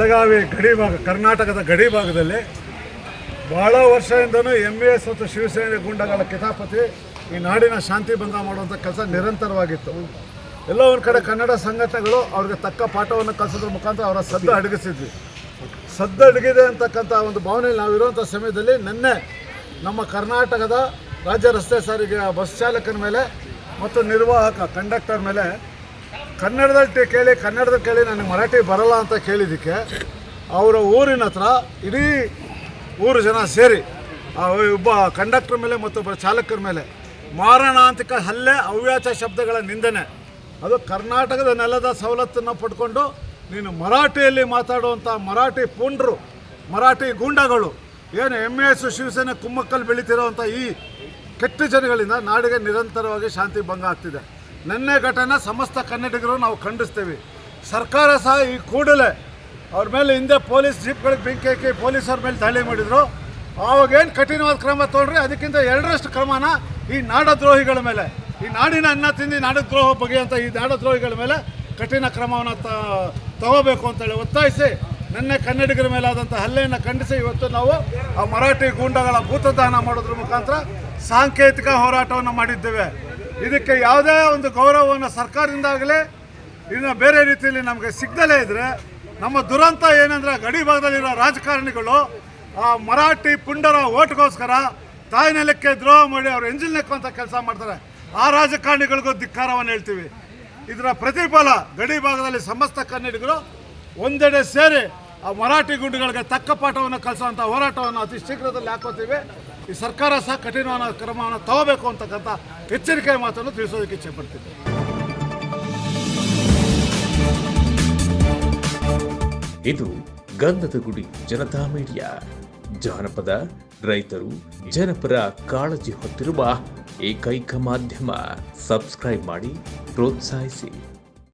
ಬೆಳಗಾವಿ ಗಡಿ ಭಾಗ, ಕರ್ನಾಟಕದ ಗಡಿ ಭಾಗದಲ್ಲಿ ಭಾಳ ವರ್ಷದಿಂದನೂ MVS ಮತ್ತು ಶಿವಸೇನೆ ಗುಂಡಗಳ ಕಿತಾಪತಿ ಈ ನಾಡಿನ ಶಾಂತಿ ಭಂಗ ಮಾಡುವಂಥ ಕೆಲಸ ನಿರಂತರವಾಗಿತ್ತು. ಎಲ್ಲೋ ಒಂದು ಕಡೆ ಕನ್ನಡ ಸಂಘಟನೆಗಳು ಅವ್ರಿಗೆ ತಕ್ಕ ಪಾಠವನ್ನು ಕಲಿಸೋದ್ರ ಮುಖಾಂತರ ಅವರ ಸದ್ದು ಅಡಗಿಸಿದ್ವಿ. ಸದ್ದು ಅಡಗಿದೆ ಅಂತಕ್ಕಂಥ ಒಂದು ಭಾವನೆಯಲ್ಲಿ ನಾವಿರುವಂಥ ಸಮಯದಲ್ಲಿ ನಿನ್ನೆ ನಮ್ಮ ಕರ್ನಾಟಕದ ರಾಜ್ಯ ರಸ್ತೆ ಸಾರಿಗೆ ಬಸ್ ಚಾಲಕನ ಮೇಲೆ ಮತ್ತು ನಿರ್ವಾಹಕ ಕಂಡಕ್ಟರ್ ಮೇಲೆ ಕನ್ನಡದಲ್ಲಿ ಕೇಳಿ ನನಗೆ ಮರಾಠಿ ಬರಲ್ಲ ಅಂತ ಕೇಳಿದ್ದಕ್ಕೆ ಅವರ ಊರಿನ ಹತ್ರ ಇಡೀ ಊರು ಜನ ಸೇರಿ ಒಬ್ಬ ಕಂಡಕ್ಟರ್ ಮೇಲೆ ಮತ್ತೊಬ್ಬ ಚಾಲಕರ ಮೇಲೆ ಮಾರಣಾಂತಿಕ ಹಲ್ಲೆ, ಅವ್ಯಾಚ ಶಬ್ದಗಳ ನಿಂದನೆ. ಅದು ಕರ್ನಾಟಕದ ನೆಲದ ಸವಲತ್ತನ್ನು ಪಡ್ಕೊಂಡು ನೀನು ಮರಾಠಿಯಲ್ಲಿ ಮಾತಾಡುವಂಥ ಮರಾಠಿ ಪುಂಡ್ರು, ಮರಾಠಿ ಗೂಂಡಗಳು ಏನು MVS ಶಿವಸೇನೆ ಕುಮ್ಮಕ್ಕಲ್ಲಿ ಬೆಳೀತಿರೋವಂಥ ಈ ಕೆಟ್ಟ ಜನಗಳಿಂದ ನಾಡಿಗೆ ನಿರಂತರವಾಗಿ ಶಾಂತಿ ಭಂಗ ಆಗ್ತಿದೆ. ನಿನ್ನೆ ಘಟನೆ ಸಮಸ್ತ ಕನ್ನಡಿಗರು ನಾವು ಖಂಡಿಸ್ತೀವಿ. ಸರ್ಕಾರ ಸಹ ಈ ಕೂಡಲೇ ಅವ್ರ ಮೇಲೆ ಹಿಂದೆ ಪೊಲೀಸ್ ಜೀಪ್ಗಳಿಗೆ ಬೆಂಕಿ ಹಾಕಿ ಪೊಲೀಸರ ಮೇಲೆ ದಾಳಿ ಮಾಡಿದರು. ಆವಾಗೇನು ಕಠಿಣವಾದ ಕ್ರಮ ತೊಗೊಂಡ್ರಿ, ಅದಕ್ಕಿಂತ 2ರಷ್ಟು ಕ್ರಮನ ಈ ನಾಡದ್ರೋಹಿಗಳ ಮೇಲೆ, ಈ ನಾಡಿನ ಅನ್ನ ತಿಂದು ನಾಡದ್ರೋಹ ಬಗೆಯಂಥ ಈ ನಾಡದ್ರೋಹಿಗಳ ಮೇಲೆ ಕಠಿಣ ಕ್ರಮವನ್ನು ತಗೋಬೇಕು ಅಂತೇಳಿ ಒತ್ತಾಯಿಸಿ ನಿನ್ನೆ ಕನ್ನಡಿಗರ ಮೇಲೆ ಆದಂಥ ಹಲ್ಲೆಯನ್ನು ಖಂಡಿಸಿ ಇವತ್ತು ನಾವು ಆ ಮರಾಠಿ ಗೂಂಡಗಳ ಭೂತದಾನ ಮಾಡೋದ್ರ ಮುಖಾಂತರ ಸಾಂಕೇತಿಕ ಹೋರಾಟವನ್ನು ಮಾಡಿದ್ದೇವೆ. ಇದಕ್ಕೆ ಯಾವುದೇ ಒಂದು ಗೌರವವನ್ನು ಸರ್ಕಾರದಿಂದಾಗಲಿ ಇನ್ನು ಬೇರೆ ರೀತಿಯಲ್ಲಿ ನಮಗೆ ಸಿಗದಲೇ ಇದ್ದರೆ ನಮ್ಮ ದುರಂತ ಏನಂದರೆ ಗಡಿ ಭಾಗದಲ್ಲಿರೋ ರಾಜಕಾರಣಿಗಳು ಆ ಮರಾಠಿ ಪುಂಡರ ಓಟ್ಗೋಸ್ಕರ ತಾಯ್ನೆಲಕ್ಕೆ ದ್ರೋಹ ಮಾಡಿ ಅವರು ಎಂಜಿಲ್ ನೆಕ್ಕುವಂಥ ಕೆಲಸ ಮಾಡ್ತಾರೆ. ಆ ರಾಜಕಾರಣಿಗಳಿಗೂ ಧಿಕ್ಕಾರವನ್ನು ಹೇಳ್ತೀವಿ. ಇದರ ಪ್ರತಿಫಲ ಗಡಿ ಭಾಗದಲ್ಲಿ ಸಮಸ್ತ ಕನ್ನಡಿಗರು ಒಂದೆಡೆ ಸೇರಿ ಆ ಮರಾಠಿ ಗುಂಡುಗಳಿಗೆ ತಕ್ಕ ಪಾಠವನ್ನು ಕಲಿಸುವಂಥ ಹೋರಾಟವನ್ನು ಅತಿ ಶೀಘ್ರದಲ್ಲಿ ಹಾಕೋತೀವಿ. ಈ ಸರ್ಕಾರ ಸಹ ಕಠಿಣವಾದ ಕ್ರಮವನ್ನು ತಗೋಬೇಕು ಅಂತಕ್ಕಂಥ ಎಚ್ಚರಿಕೆ ಮಾತನ್ನು ತಿಳಿಸೋದಕ್ಕೆ ಇಚ್ಛೆಪಡ್ತೀವಿ. ಇದು ಗಂಧದ ಗುಡಿ ಜನತಾ ಮೀಡಿಯಾ. ಜಾನಪದ, ರೈತರು, ಜನಪರ ಕಾಳಜಿ ಹೊತ್ತಿರುವ ಏಕೈಕ ಮಾಧ್ಯಮ. ಸಬ್ಸ್ಕ್ರೈಬ್ ಮಾಡಿ, ಪ್ರೋತ್ಸಾಹಿಸಿ.